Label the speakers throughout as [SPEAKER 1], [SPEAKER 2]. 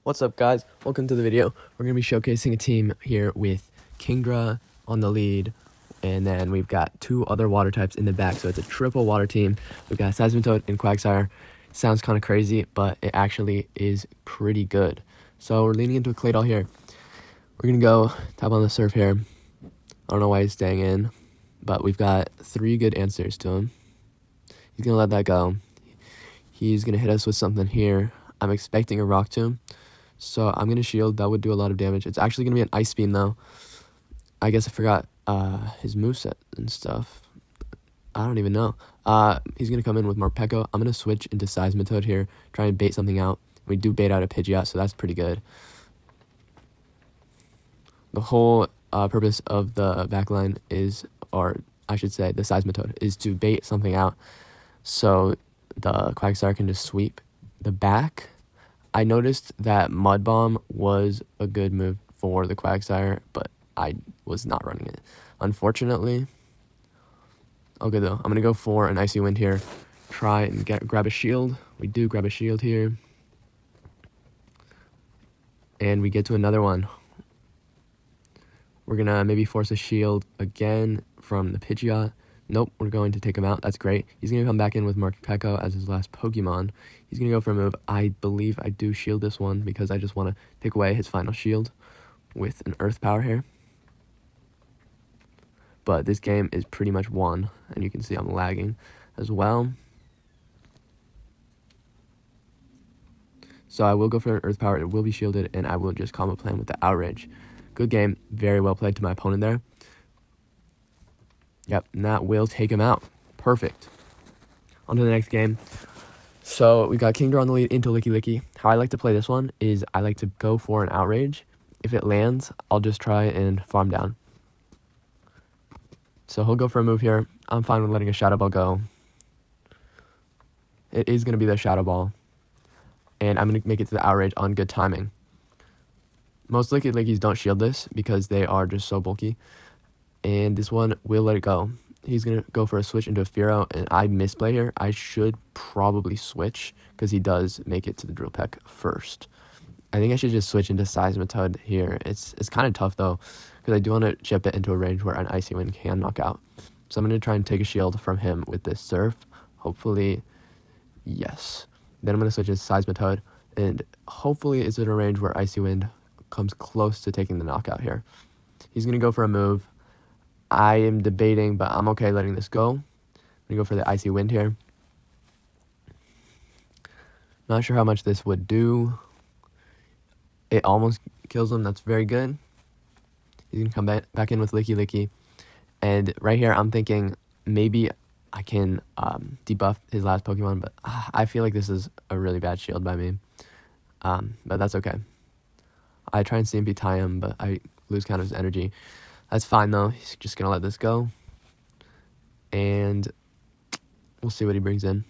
[SPEAKER 1] What's up, guys? Welcome to the video. We're going to be showcasing a team here with Kingdra on the lead, and then we've got two other water types in the back, so it's a triple water team. We've got Seismitoad and Quagsire. Sounds kind of crazy, but it actually is pretty good. So we're leaning into a Claydol here. We're going to go tap on the surf here. I don't know why he's staying in, but we've got three good answers to him. He's going to let that go. He's going to hit us with something here. I'm expecting a Rock Tomb, so I'm going to shield. That would do a lot of damage. It's actually going to be an Ice Beam, though. I guess I forgot his moveset and stuff. I don't even know. He's going to come in with more Pekko. I'm going to switch into Seismitoad here, try and bait something out. We do bait out a Pidgeot, so that's pretty good. The whole purpose of the backline is, or I should say the Seismitoad, is to bait something out so the Quagsire can just sweep the back. I noticed that Mud Bomb was a good move for the Quagsire, but I was not running it, unfortunately. Okay, though. I'm going to go for an Icy Wind here. Try and grab a shield. We do grab a shield here. And we get to another one. We're going to maybe force a shield again from the Pidgeot. Nope, we're going to take him out. That's great. He's going to come back in with more Pekko as his last Pokemon. He's going to go for a move. I believe I do shield this one because I just want to take away his final shield with an Earth Power here. But this game is pretty much won, and you can see I'm lagging as well. So I will go for an Earth Power. It will be shielded, and I will just combo plan with the Outrage. Good game. Very well played to my opponent there. Yep, and that will take him out. Perfect. On to the next game. So we got Kingdra on the lead into Licky Licky. How I like to play this one is I like to go for an Outrage. If it lands, I'll just try and farm down. So he'll go for a move here. I'm fine with letting a Shadow Ball go. It is going to be the Shadow Ball. And I'm going to make it to the Outrage on good timing. Most Licky Lickies don't shield this because they are just so bulky. And this one will let it go. He's going to go for a switch into a Fearow, and I misplay here. I should probably switch because he does make it to the Drill Peck first. I think I should just switch into Seismitoad here. It's kind of tough, though, because I do want to chip it into a range where an Icy Wind can knock out. So I'm going to try and take a shield from him with this Surf. Hopefully, yes. Then I'm going to switch to Seismitoad, and hopefully it's in a range where Icy Wind comes close to taking the knockout here. He's going to go for a move. I am debating, but I'm okay letting this go. I'm going to go for the Icy Wind here. Not sure how much this would do. It almost kills him. That's very good. He's going to come back in with Licky Licky. And right here, I'm thinking maybe I can debuff his last Pokemon, but I feel like this is a really bad shield by me. But that's okay. I try and CMP tie him, but I lose count of his energy. That's fine, though. He's just going to let this go. And we'll see what he brings in.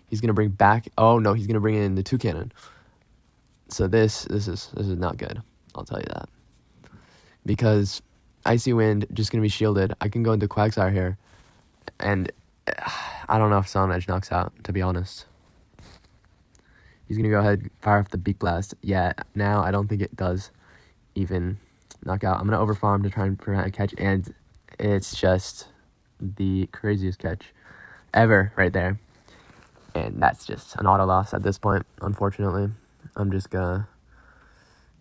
[SPEAKER 1] He's going to bring back... Oh, no, he's going to bring in the Toucannon. So this is not good. I'll tell you that. Because Icy Wind just going to be shielded. I can go into Quagsire here. And I don't know if Sound Edge knocks out, to be honest. He's going to go ahead and fire off the Beak Blast. Yeah, now I don't think it does even knock out. I'm going to overfarm to try and prevent a catch, and it's just the craziest catch ever right there. And that's just an auto loss at this point, unfortunately. I'm just going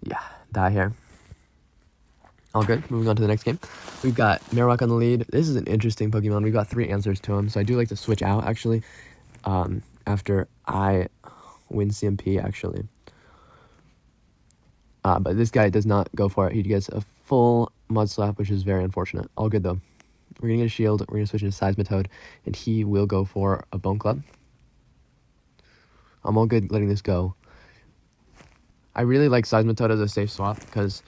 [SPEAKER 1] to, die here. All good. Moving on to the next game. We've got Marowak on the lead. This is an interesting Pokemon. We've got three answers to him, so I do like to switch out, actually, after I win CMP, actually. But this guy does not go for it. He gets a full Mud Slap, which is very unfortunate. All good, though. We're going to get a shield. We're going to switch into Seismitoad, and he will go for a Bone Club. I'm all good letting this go. I really like Seismitoad as a safe swap because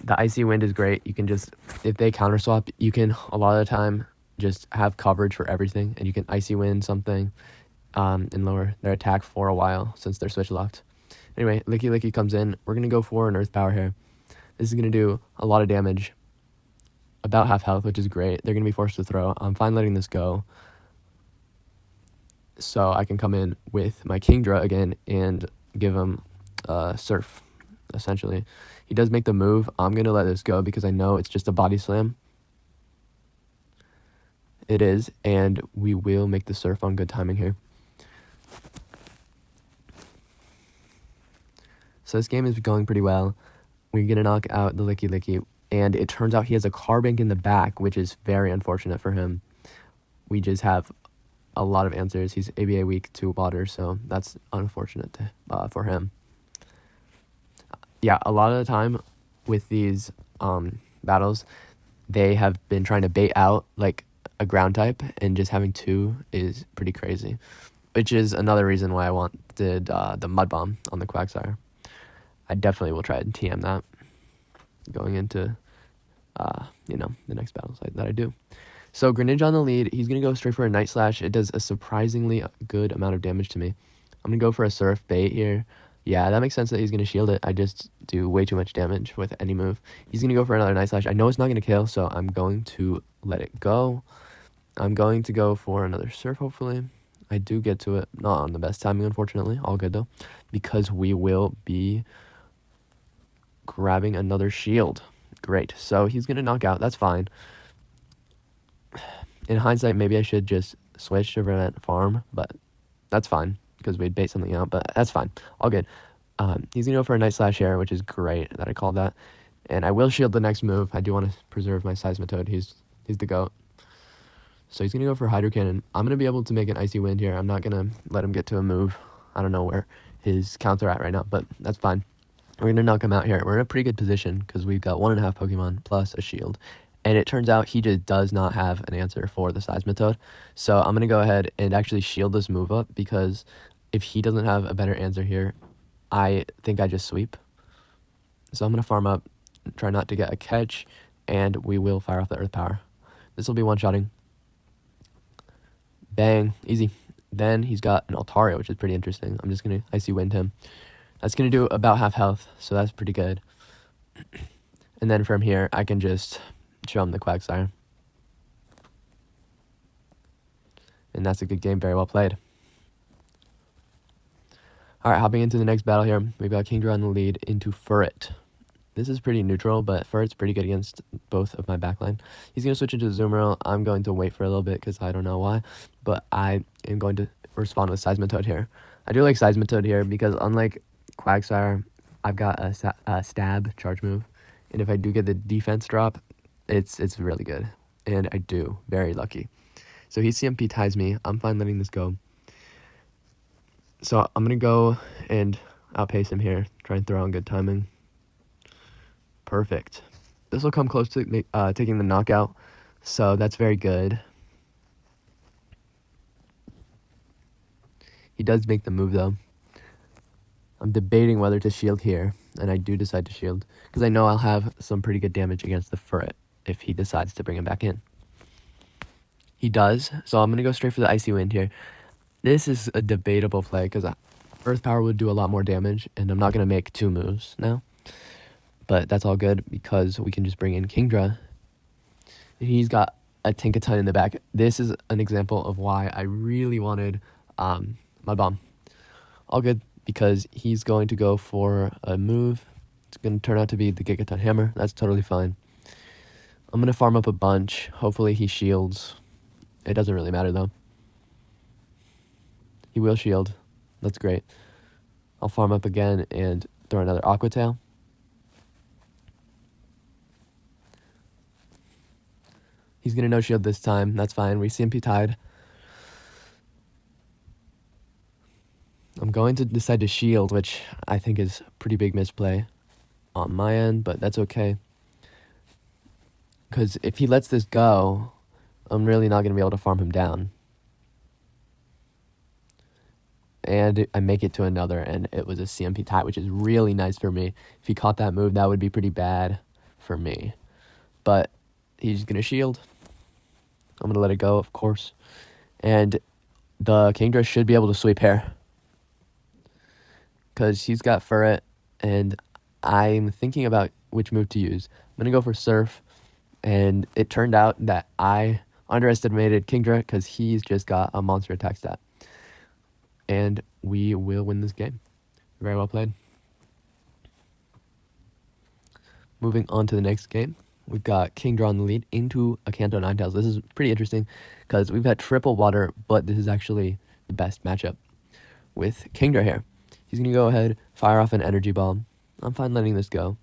[SPEAKER 1] the Icy Wind is great. You can just, if they counter swap, you can a lot of the time just have coverage for everything, and you can Icy Wind something and lower their attack for a while since they're switch locked. Anyway, Licky Licky comes in. We're going to go for an Earth Power here. This is going to do a lot of damage. About half health, which is great. They're going to be forced to throw. I'm fine letting this go. so I can come in with my Kingdra again and give him Surf, essentially. He does make the move. I'm going to let this go because I know it's just a body slam. It is, and we will make the Surf on good timing here. So this game is going pretty well. We're going to knock out the Licky Licky, and it turns out he has a Carbink in the back, which is very unfortunate for him. We just have a lot of answers. He's ABA weak to water, so that's unfortunate for him. Yeah, a lot of the time with these battles, they have been trying to bait out like a ground type, and just having two is pretty crazy, which is another reason why I wanted the Mud Bomb on the Quagsire. I definitely will try and TM that going into the next battle that I do. So Greninja on the lead. He's going to go straight for a Night Slash. It does a surprisingly good amount of damage to me. I'm going to go for a Surf bait here. Yeah, that makes sense that he's going to shield it. I just do way too much damage with any move. He's going to go for another Night Slash. I know it's not going to kill, so I'm going to let it go. I'm going to go for another Surf, hopefully. I do get to it. Not on the best timing, unfortunately. All good, though, because we will be grabbing another shield. Great. So he's going to knock out. That's fine. In hindsight, maybe I should just switch to prevent farm, but that's fine because we'd bait something out, but that's fine. All good. He's going to go for a Night Slash here, which is great that I called that. And I will shield the next move. I do want to preserve my Seismitoad. He's the GOAT. So he's going to go for Hydro Cannon. I'm going to be able to make an Icy Wind here. I'm not going to let him get to a move. I don't know where his counter at right now, but that's fine. We're going to knock him out here. We're in a pretty good position because we've got 1.5 Pokemon plus a shield. And it turns out he just does not have an answer for the Seismitoad. So I'm going to go ahead and actually shield this move up because if he doesn't have a better answer here, I think I just sweep. So I'm going to farm up, try not to get a catch, and we will fire off the Earth Power. This will be one-shotting. Bang. Easy. Then he's got an Altaria, which is pretty interesting. I'm just going to Icy Wind him. That's going to do about half health, so that's pretty good. And then from here, I can just show him the Quagsire. And that's a good game, very well played. Alright, hopping into the next battle here. We've got Kingdra on the lead into Furret. This is pretty neutral, but Furret's pretty good against both of my backline. He's going to switch into Zoomerl. I'm going to wait for a little bit because I don't know why, but I am going to respond with Seismitoad here. I do like Seismitoad here because unlike Quagsire, I've got a stab charge move, and if I do get the defense drop, it's really good, and I do. Very lucky. So he CMP ties me. I'm fine letting this go. So I'm going to go and outpace him here, try and throw on good timing. Perfect. This will come close to taking the knockout, so that's very good. He does make the move, though. I'm debating whether to shield here, and I do decide to shield, because I know I'll have some pretty good damage against the Furret if he decides to bring him back in. He does, so I'm going to go straight for the Icy Wind here. This is a debatable play, because Earth Power would do a lot more damage, and I'm not going to make two moves now. But that's all good, because we can just bring in Kingdra. He's got a Tinkaton in the back. This is an example of why I really wanted Mud Bomb. All good, because he's going to go for a move. It's going to turn out to be the Gigaton Hammer. That's totally fine. I'm going to farm up a bunch. Hopefully he shields. It doesn't really matter, though. He will shield. That's great. I'll farm up again and throw another Aqua Tail. He's going to no shield this time. That's fine. We CMP tied. I'm going to decide to shield, which I think is a pretty big misplay on my end, but that's okay. Because if he lets this go, I'm really not going to be able to farm him down. And I make it to another, and it was a CMP tie, which is really nice for me. If he caught that move, that would be pretty bad for me. But he's going to shield. I'm going to let it go, of course. And the Kingdra should be able to sweep here, because he's got Furret, and I'm thinking about which move to use. I'm going to go for Surf, and it turned out that I underestimated Kingdra because he's just got a monster attack stat. and we will win this game. Very well played. Moving on to the next game, we've got Kingdra on the lead into a Kanto Ninetales. This is pretty interesting because we've got triple water, but this is actually the best matchup with Kingdra here. He's going to go ahead, fire off an energy ball. I'm fine letting this go.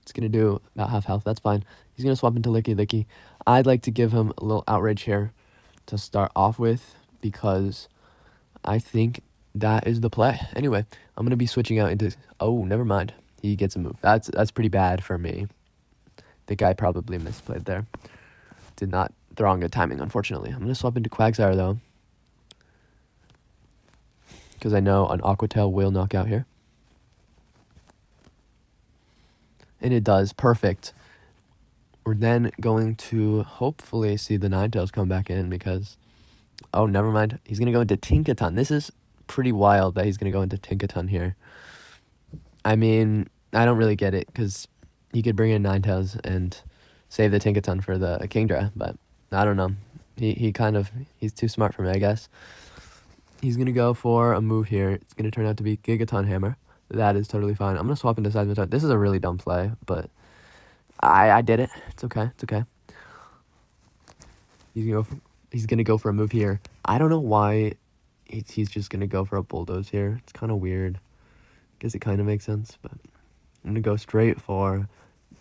[SPEAKER 1] It's going to do about half health. That's fine. He's going to swap into Licky Licky. I'd like to give him a little outrage here to start off with because I think that is the play. Anyway, I'm going to be switching out into... Oh, never mind. He gets a move. That's pretty bad for me. I think I probably misplayed there. Did not throw on good timing, unfortunately. I'm going to swap into Quagsire, though. Because I know an Aqua Tail will knock out here. And it does. Perfect. We're then going to hopefully see the Ninetales come back in because... Oh, never mind. He's going to go into Tinkaton. This is pretty wild that he's going to go into Tinkaton here. I mean, I don't really get it because he could bring in Ninetales and save the Tinkaton for the Kingdra, but I don't know. He's too smart for me, I guess. He's going to go for a move here. It's going to turn out to be Gigaton Hammer. That is totally fine. I'm going to swap into Seismitoad. This is a really dumb play, but I did it. It's okay. It's okay. He's going to go for a move here. I don't know why he's just going to go for a Bulldoze here. It's kind of weird. I guess it kind of makes sense, but I'm going to go straight for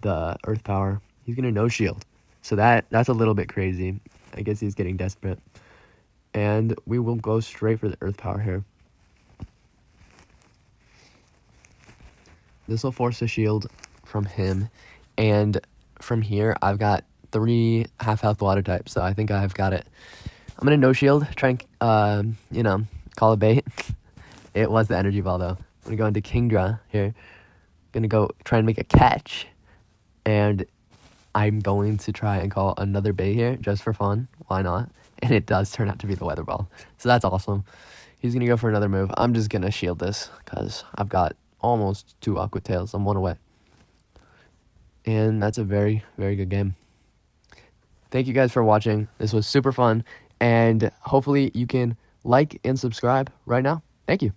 [SPEAKER 1] the Earth Power. He's going to no shield. So that's a little bit crazy. I guess he's getting desperate. And we will go straight for the Earth Power here. This will force a shield from him. And from here, I've got 3 half-health water types, so I think I've got it. I'm going to no shield, try and, call it bait. It was the energy ball, though. I'm going to go into Kingdra here. Going to go try and make a catch. And I'm going to try and call another bait here, just for fun. Why not? And it does turn out to be the weather ball. So that's awesome. He's going to go for another move. I'm just going to shield this because I've got almost 2 Aqua Tails. I'm 1 away. And that's a very, very good game. Thank you guys for watching. This was super fun. And hopefully you can like and subscribe right now. Thank you.